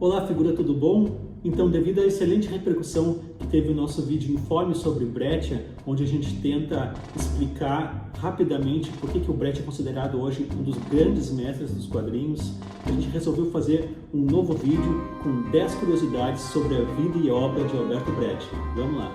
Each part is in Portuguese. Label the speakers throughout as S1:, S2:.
S1: Olá, figura, tudo bom? Então, devido à excelente repercussão que teve o nosso vídeo Informe sobre Brecht, onde a gente tenta explicar rapidamente por que o Brecht é considerado hoje um dos grandes mestres dos quadrinhos, a gente resolveu fazer um novo vídeo com 10 curiosidades sobre a vida e obra de Alberto Brecht. Vamos lá!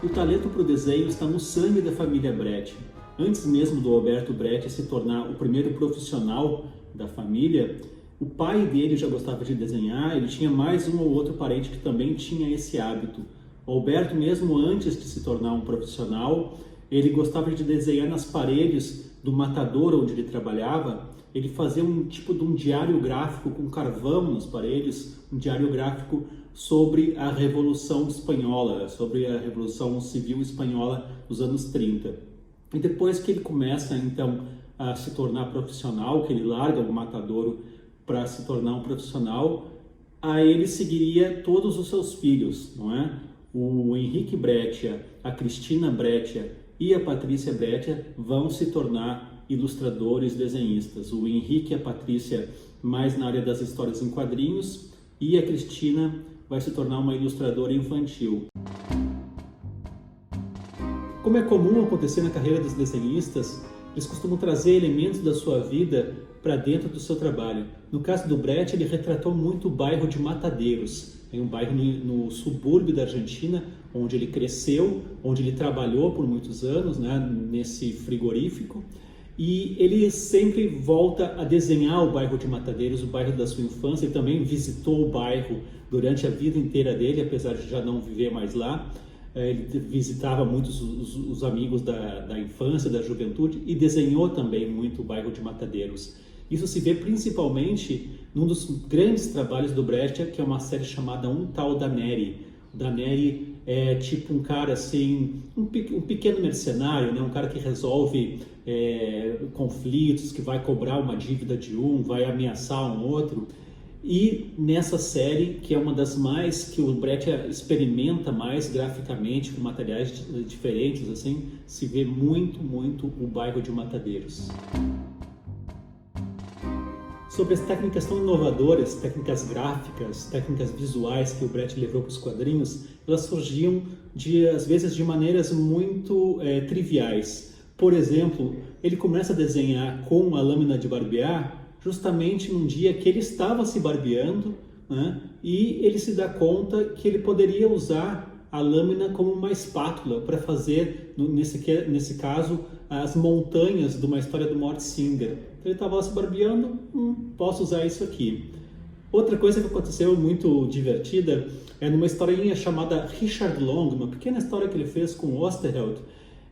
S1: O talento para o desenho está no sangue da família Brecht. Antes mesmo do Alberto Brecht se tornar o primeiro profissional da família, o pai dele já gostava de desenhar, ele tinha mais um ou outro parente que também tinha esse hábito. O Alberto, mesmo antes de se tornar um profissional, ele gostava de desenhar nas paredes do matador onde ele trabalhava. Ele fazia um tipo de um diário gráfico com carvão nas paredes, um diário gráfico sobre a Revolução Espanhola, sobre a Revolução Civil Espanhola dos anos 30. E depois que ele começa, então, a se tornar profissional, que ele larga o matadouro para se tornar um profissional, aí ele seguiria todos os seus filhos, não é? O Henrique Brecht, a Cristina Brecht e a Patrícia Brecht vão se tornar ilustradores, desenhistas. O Henrique e a Patrícia mais na área das histórias em quadrinhos e a Cristina vai se tornar uma ilustradora infantil. Como é comum acontecer na carreira dos desenhistas, eles costumam trazer elementos da sua vida para dentro do seu trabalho. No caso do Brecht, ele retratou muito o bairro de Matadeiros, um bairro no subúrbio da Argentina, onde ele cresceu, onde ele trabalhou por muitos anos, né, nesse frigorífico. E ele sempre volta a desenhar o bairro de Matadeiros, o bairro da sua infância. Ele também visitou o bairro durante a vida inteira dele, apesar de já não viver mais lá. Ele visitava muitos os amigos da infância, da juventude, e desenhou também muito o bairro de Matadeiros. Isso se vê principalmente num dos grandes trabalhos do Brecht, que é uma série chamada Um Tal Daneri. O Daneri é tipo um cara assim, um pequeno mercenário, né? Um cara que resolve conflitos, que vai cobrar uma dívida de um, vai ameaçar um outro. E nessa série, que é uma das mais que o Brecht experimenta mais graficamente, com materiais diferentes, assim, se vê muito o bairro de Matadeiros. Sobre as técnicas tão inovadoras, técnicas gráficas, técnicas visuais que o Brecht levou para os quadrinhos, elas surgiam às vezes de maneiras muito triviais. Por exemplo, ele começa a desenhar com a lâmina de barbear justamente num dia que ele estava se barbeando, né? E ele se dá conta que ele poderia usar a lâmina como uma espátula para fazer, nesse caso, as montanhas de uma história do Mort Singer. Então ele estava se barbeando, posso usar isso aqui. Outra coisa que aconteceu muito divertida é numa historinha chamada Richard Long, uma pequena história que ele fez com Osterheld,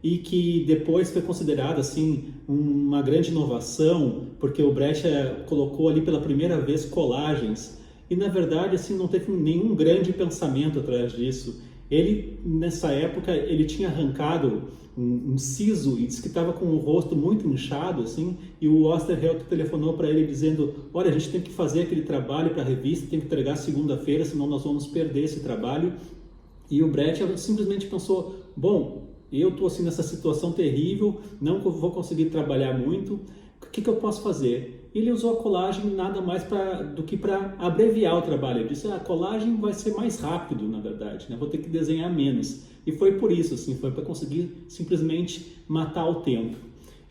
S1: e que depois foi considerada assim uma grande inovação, porque o Brecht colocou ali pela primeira vez colagens, e na verdade assim não teve nenhum grande pensamento atrás disso. Ele, nessa época, ele tinha arrancado um siso e disse que estava com o rosto muito inchado, assim, e o Osterheld telefonou para ele dizendo: olha, a gente tem que fazer aquele trabalho para a revista, tem que entregar segunda-feira, senão nós vamos perder esse trabalho. E o Brecht simplesmente pensou: bom, eu estou assim nessa situação terrível, não vou conseguir trabalhar muito, o que eu posso fazer? Ele usou a colagem nada mais do que para abreviar o trabalho. Ele disse: a colagem vai ser mais rápido, na verdade, né? Vou ter que desenhar menos. E foi por isso, assim, foi para conseguir simplesmente matar o tempo.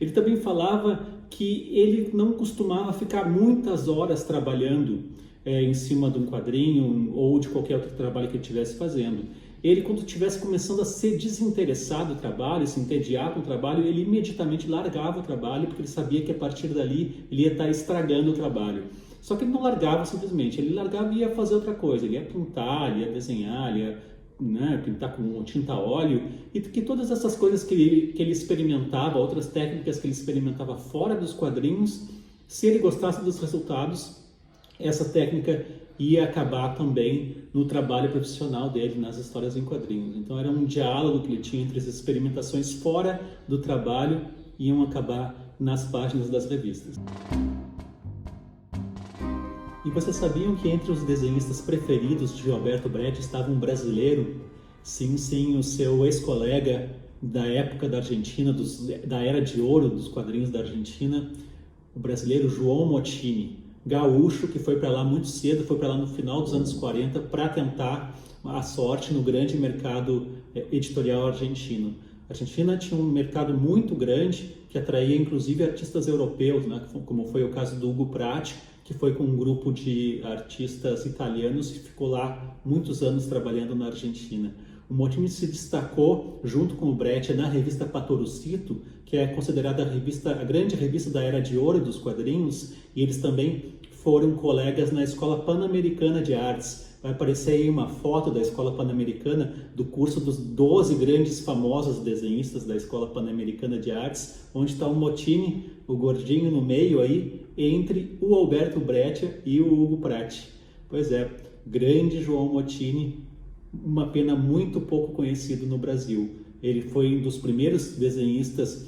S1: Ele também falava que ele não costumava ficar muitas horas trabalhando em cima de um quadrinho ou de qualquer outro trabalho que ele estivesse fazendo. Ele, quando estivesse começando a ser desinteressado do trabalho, se entediar com o trabalho, ele imediatamente largava o trabalho, porque ele sabia que a partir dali ele ia estar estragando o trabalho. Só que ele não largava simplesmente, ele largava e ia fazer outra coisa, ele ia pintar, ele ia desenhar, ele ia pintar com tinta a óleo, e que todas essas coisas que ele experimentava, outras técnicas que ele experimentava fora dos quadrinhos, se ele gostasse dos resultados, essa técnica ia acabar também no trabalho profissional dele, nas histórias em quadrinhos. Então era um diálogo que ele tinha entre as experimentações fora do trabalho e iam acabar nas páginas das revistas. E vocês sabiam que entre os desenhistas preferidos de Alberto Brecht estava um brasileiro? Sim, o seu ex-colega da época da Argentina, da era de ouro dos quadrinhos da Argentina, o brasileiro João Mottini. gaúcho que foi para lá muito cedo, foi para lá no final dos anos 40 para tentar a sorte no grande mercado editorial argentino. A Argentina tinha um mercado muito grande que atraía inclusive artistas europeus, né? Como foi o caso do Hugo Pratt, que foi com um grupo de artistas italianos e ficou lá muitos anos trabalhando na Argentina. O Mottini se destacou junto com o Brecht na revista Patorocito, que é considerada a grande revista da Era de Ouro dos quadrinhos, e eles também foram colegas na Escola Pan-Americana de Artes. Vai aparecer aí uma foto da Escola Pan-Americana, do curso dos 12 grandes famosos desenhistas da Escola Pan-Americana de Artes, onde está o Mottini, o gordinho no meio aí, entre o Alberto Breccia e o Hugo Pratt. Pois é, grande João Mottini, uma pena muito pouco conhecido no Brasil. Ele foi um dos primeiros desenhistas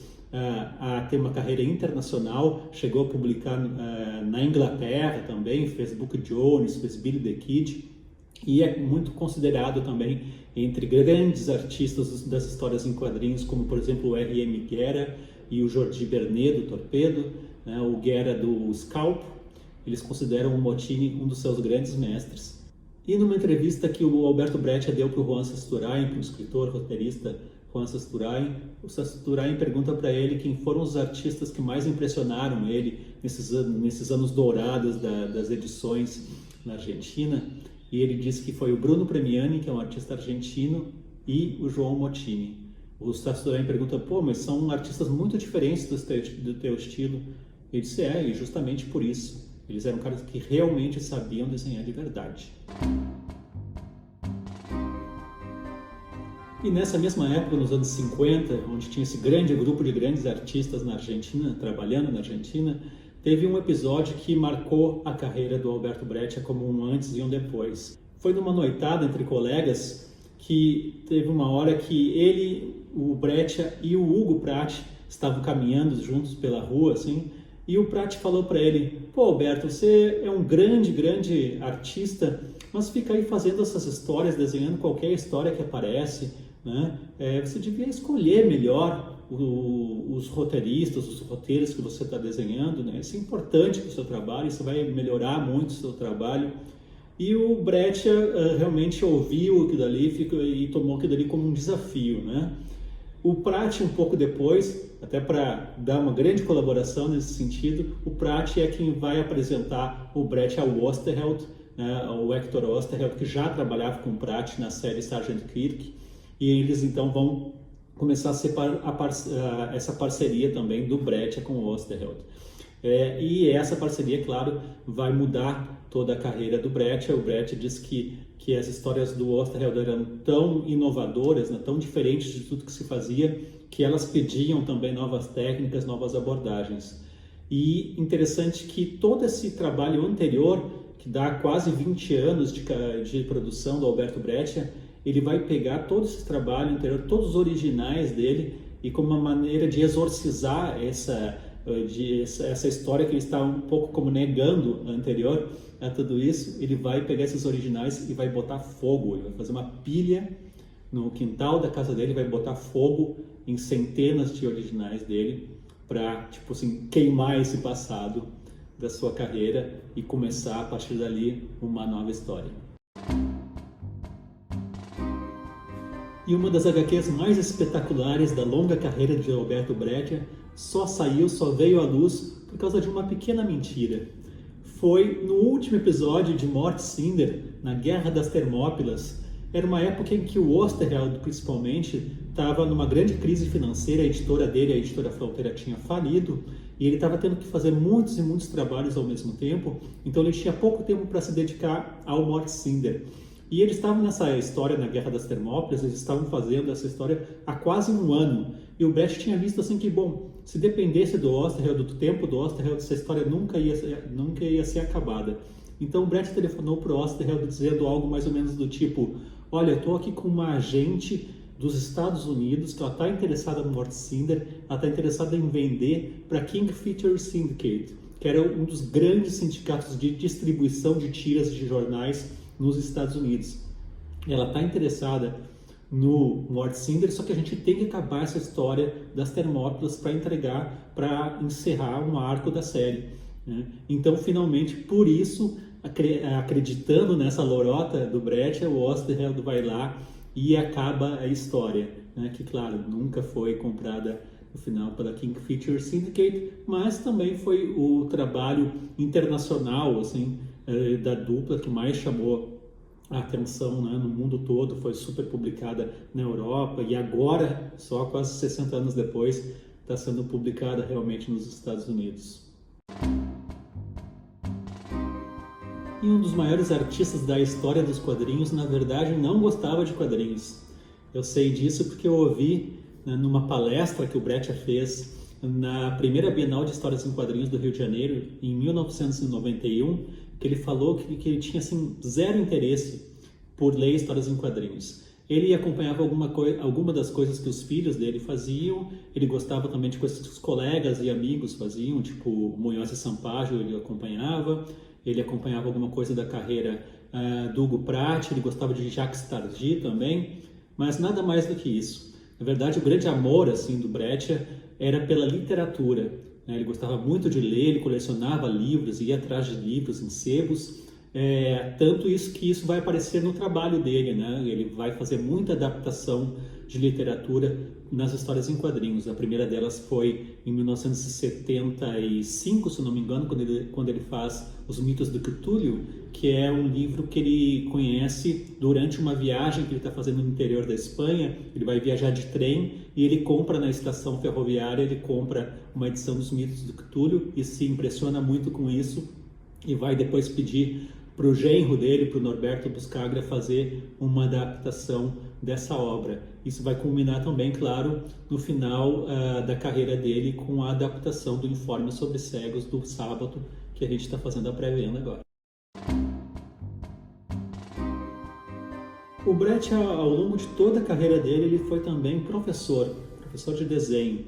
S1: a ter uma carreira internacional, chegou a publicar na Inglaterra também, fez Book Jones, fez Billy the Kid, e é muito considerado também entre grandes artistas das histórias em quadrinhos, como por exemplo o R.M. Guerra e o Jordi Bernet do Torpedo, né, o Guerra do Scalp. Eles consideram o Mottini um dos seus grandes mestres. E numa entrevista que o Alberto Breccia deu para o Juan Sasturain, para o escritor, roteirista Juan Sasturain, o Sasturain pergunta para ele quem foram os artistas que mais impressionaram ele nesses anos dourados das edições na Argentina. E ele disse que foi o Bruno Premiani, que é um artista argentino, e o João Mottini. O Sasturain pergunta, pô, mas são artistas muito diferentes do teu estilo. Ele disse, e justamente por isso. Eles eram caras que realmente sabiam desenhar de verdade. E nessa mesma época, nos anos 50, onde tinha esse grande grupo de grandes artistas na Argentina, trabalhando na Argentina, teve um episódio que marcou a carreira do Alberto Breccia como um antes e um depois. Foi numa noitada entre colegas que teve uma hora que ele, o Breccia e o Hugo Pratt estavam caminhando juntos pela rua, assim, e o Pratt falou para ele, pô Alberto, você é um grande artista, mas fica aí fazendo essas histórias, desenhando qualquer história que aparece, né? Você devia escolher melhor os roteiristas, os roteiros que você está desenhando, né? Isso é importante para o seu trabalho, isso vai melhorar muito o seu trabalho. E o Breccia realmente ouviu aquilo dali e tomou aquilo dali como um desafio, né? O Pratt, um pouco depois, até para dar uma grande colaboração nesse sentido, o Pratt é quem vai apresentar o Breccia ao Osterheld, né, o Hector Osterheld, que já trabalhava com o Pratt na série Sargent Kirk, e eles então vão começar essa parceria também do Breccia com o Osterheld. E essa parceria, claro, vai mudar toda a carreira do Breccia. O Breccia diz que as histórias do Osterheld eram tão inovadoras, né, tão diferentes de tudo que se fazia, que elas pediam também novas técnicas, novas abordagens. E interessante que todo esse trabalho anterior, que dá quase 20 anos de produção do Alberto Breccia, ele vai pegar todo esse trabalho anterior, todos os originais dele, e como uma maneira de exorcizar essa história que ele está um pouco como negando anterior a tudo isso, ele vai pegar esses originais e vai botar fogo, ele vai fazer uma pilha no quintal da casa dele, vai botar fogo em centenas de originais dele para, tipo assim, queimar esse passado da sua carreira e começar a partir dali uma nova história. E uma das HQs mais espetaculares da longa carreira de Alberto Breccia só veio à luz por causa de uma pequena mentira. Foi no último episódio de Mort Cinder, na Guerra das Termópilas. Era uma época em que o Osterheld, principalmente, estava numa grande crise financeira, a editora dele, a Editora Fronteira, tinha falido, e ele estava tendo que fazer muitos e muitos trabalhos ao mesmo tempo, então ele tinha pouco tempo para se dedicar ao Mort Cinder. E eles estavam nessa história na Guerra das Termópilas, eles estavam fazendo essa história há quase um ano. E o Breccia tinha visto assim que, bom, se dependesse do Osterheld, do tempo do Osterheld, essa história nunca ia ser acabada. Então o Breccia telefonou para o Osterheld dizendo algo mais ou menos do tipo, olha, eu estou aqui com uma agente dos Estados Unidos que ela está interessada no Mort Cinder, ela está interessada em vender para King Feature Syndicate, que era um dos grandes sindicatos de distribuição de tiras de jornais nos Estados Unidos. Ela está interessada no Mort Cinder, só que a gente tem que acabar essa história das Termópilas para encerrar um arco da série. né? Então, finalmente, por isso, acreditando nessa lorota do Brecht, o Osterheld vai lá e acaba a história, né? Que, claro, nunca foi comprada no final pela Kingfisher Syndicate, mas também foi o trabalho internacional, assim, da dupla que mais chamou a atenção, né, no mundo todo. Foi super publicada na Europa e agora, só quase 60 anos depois, está sendo publicada realmente nos Estados Unidos. E um dos maiores artistas da história dos quadrinhos, na verdade, não gostava de quadrinhos. Eu sei disso porque eu ouvi, né, numa palestra que o Brecht fez na primeira Bienal de Histórias em Quadrinhos do Rio de Janeiro, em 1991, que ele falou que ele tinha assim, zero interesse por ler histórias em quadrinhos. Ele acompanhava alguma das coisas que os filhos dele faziam, ele gostava também de coisas que os colegas e amigos faziam, tipo Munhoz e Sampaio ele acompanhava alguma coisa da carreira do Hugo Pratt, ele gostava de Jacques Tardy também, mas nada mais do que isso. Na verdade, o grande amor assim, do Brecht era pela literatura, né? Ele gostava muito de ler, ele colecionava livros, ia atrás de livros em sebos, tanto isso que isso vai aparecer no trabalho dele, né? Ele vai fazer muita adaptação de literatura nas histórias em quadrinhos. A primeira delas foi em 1975, se não me engano, quando ele faz Os Mitos do Cthulhu, que é um livro que ele conhece durante uma viagem que ele está fazendo no interior da Espanha. Ele vai viajar de trem e ele compra na estação ferroviária, ele compra uma edição dos Mitos do Cthulhu e se impressiona muito com isso e vai depois pedir para o genro dele, para o Norberto Buscaglia, fazer uma adaptação dessa obra. Isso vai culminar também, claro, no final da carreira dele com a adaptação do Informe sobre Cegos do Sábato, que a gente está fazendo a pré-venda agora. O Brecht, ao longo de toda a carreira dele, ele foi também professor de desenho.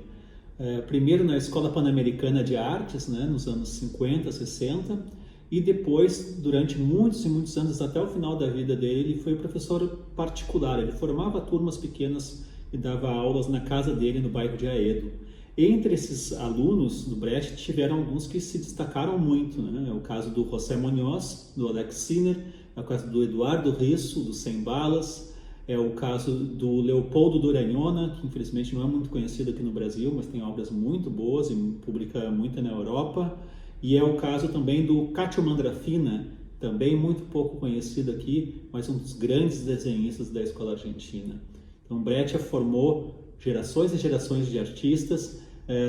S1: Primeiro na Escola Pan-Americana de Artes, né, nos anos 50, 60, e depois, durante muitos e muitos anos, até o final da vida dele, ele foi professor particular. Ele formava turmas pequenas e dava aulas na casa dele, no bairro de Aedo. Entre esses alunos do Brecht, tiveram alguns que se destacaram muito, né? É o caso do José Munhoz, do Alex Sinner, é o caso do Eduardo Risso, do Sem Balas, é o caso do Leopoldo Doragnona, que infelizmente não é muito conhecido aqui no Brasil, mas tem obras muito boas e publica muito na Europa. E é o caso também do Cátio Mandrafina, também muito pouco conhecido aqui, mas um dos grandes desenhistas da escola argentina. Então, Brecht formou gerações e gerações de artistas.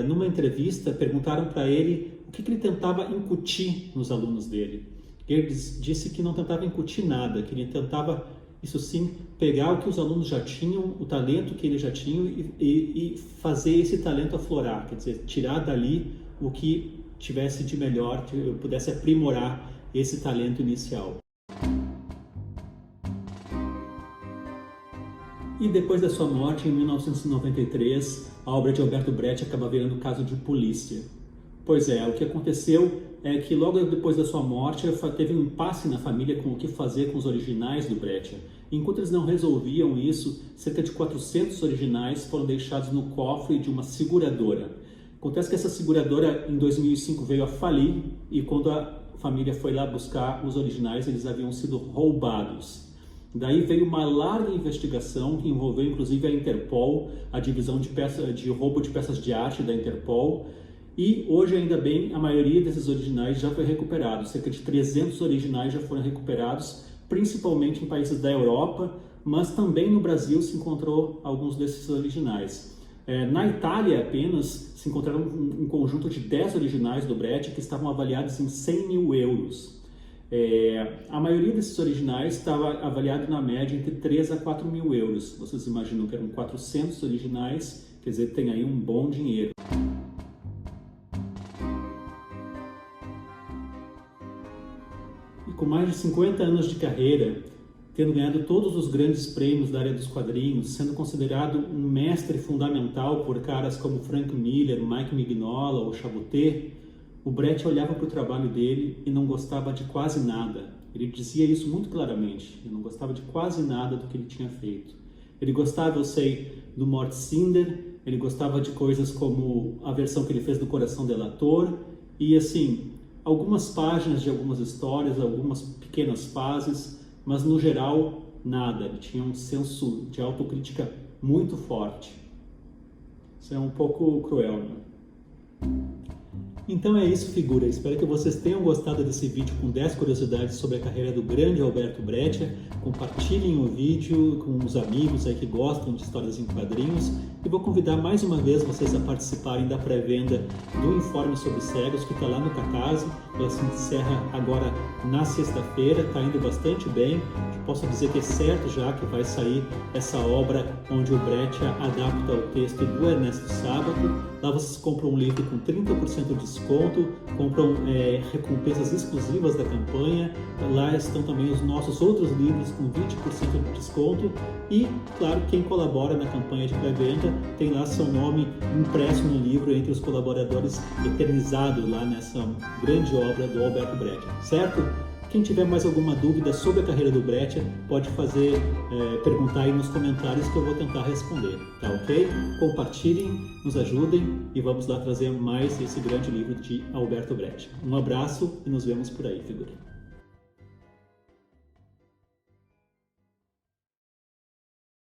S1: Numa entrevista, perguntaram para ele o que ele tentava incutir nos alunos dele. Ele disse que não tentava incutir nada, que ele tentava, isso sim, pegar o que os alunos já tinham, o talento que eles já tinham e fazer esse talento aflorar, quer dizer, tirar dali o que tivesse de melhor, que pudesse aprimorar esse talento inicial. E depois da sua morte, em 1993, a obra de Alberto Brecht acaba virando caso de polícia. Pois é, o que aconteceu é que logo depois da sua morte teve um impasse na família com o que fazer com os originais do Brecht. Enquanto eles não resolviam isso, cerca de 400 originais foram deixados no cofre de uma seguradora. Acontece que essa seguradora em 2005 veio a falir e quando a família foi lá buscar os originais, eles haviam sido roubados. Daí veio uma larga investigação que envolveu inclusive a Interpol, a divisão de roubo de peças de arte da Interpol, e hoje, ainda bem, a maioria desses originais já foi recuperado. Cerca de 300 originais já foram recuperados, principalmente em países da Europa, mas também no Brasil se encontrou alguns desses originais. Na Itália apenas se encontraram um conjunto de 10 originais do Brecht que estavam avaliados em 100 mil euros. A maioria desses originais estava avaliado na média entre 3 a 4 mil euros. Vocês imaginam que eram 400 originais, quer dizer, tem aí um bom dinheiro. E com mais de 50 anos de carreira, tendo ganhado todos os grandes prêmios da área dos quadrinhos, sendo considerado um mestre fundamental por caras como Frank Miller, Mike Mignola ou Chaboté, o Brecht olhava para o trabalho dele e não gostava de quase nada. Ele dizia isso muito claramente, ele não gostava de quase nada do que ele tinha feito. Ele gostava, eu sei, do Mort Cinder, ele gostava de coisas como a versão que ele fez do Coração Delator, e assim, algumas páginas de algumas histórias, algumas pequenas fases, mas no geral nada. Ele tinha um senso de autocrítica muito forte. Isso é um pouco cruel, né? Então é isso, figura. Espero que vocês tenham gostado desse vídeo com 10 curiosidades sobre a carreira do grande Alberto Breccia. Compartilhem o vídeo com os amigos aí que gostam de histórias em quadrinhos. E vou convidar mais uma vez vocês a participarem da pré-venda do Informe sobre Cegos, que está lá no Catarse. Ela se encerra agora na sexta-feira, está indo bastante bem. Posso dizer que é certo já que vai sair essa obra onde o Breccia adapta o texto do Ernesto Sábato. Lá vocês compram um livro com 30% de desconto, compram recompensas exclusivas da campanha. Lá estão também os nossos outros livros com 20% de desconto. E, claro, quem colabora na campanha de pré-venda tem lá seu nome impresso no livro entre os colaboradores, eternizado lá nessa grande obra do Alberto Breccia, certo? Quem tiver mais alguma dúvida sobre a carreira do Breccia, pode perguntar aí nos comentários que eu vou tentar responder, tá ok? Compartilhem, nos ajudem e vamos lá trazer mais esse grande livro de Alberto Breccia. Um abraço e nos vemos por aí, figura.